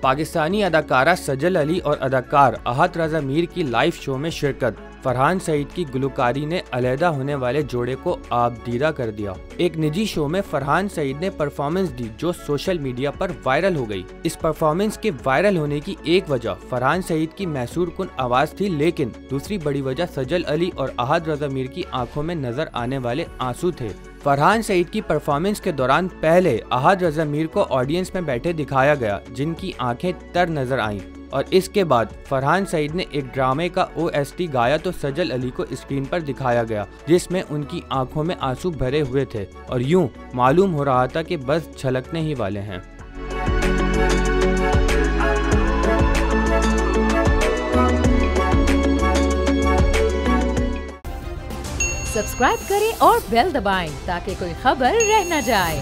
पाकिस्तानी अदाकारा सजल अली और अदाकार अहद रज़ा मीर की लाइव शो में शिरकत। फरहान सईद की गुलकारी ने अलहदा होने वाले जोड़े को आबदीदा कर दिया। एक निजी शो में फरहान सईद ने परफॉर्मेंस दी जो सोशल मीडिया पर वायरल हो गई। इस परफॉर्मेंस के वायरल होने की एक वजह फरहान सईद की मैसूर कुन आवाज थी, लेकिन दूसरी बड़ी वजह सजल अली और अहद रज़ा मीर की आंखों में नजर आने वाले आंसू थे। फरहान सईद की परफॉर्मेंस के दौरान पहले अहद रज़ा मीर को ऑडियंस में बैठे दिखाया गया, जिनकी आंखें तर नजर आईं, और इसके बाद फरहान सईद ने एक ड्रामे का OST गाया तो सजल अली को स्क्रीन पर दिखाया गया, जिसमें उनकी आंखों में आंसू भरे हुए थे और यूं मालूम हो रहा था कि बस छलकने ही वाले हैं। सब्सक्राइब करें और बेल दबाएं ताकि कोई खबर रह न जाए।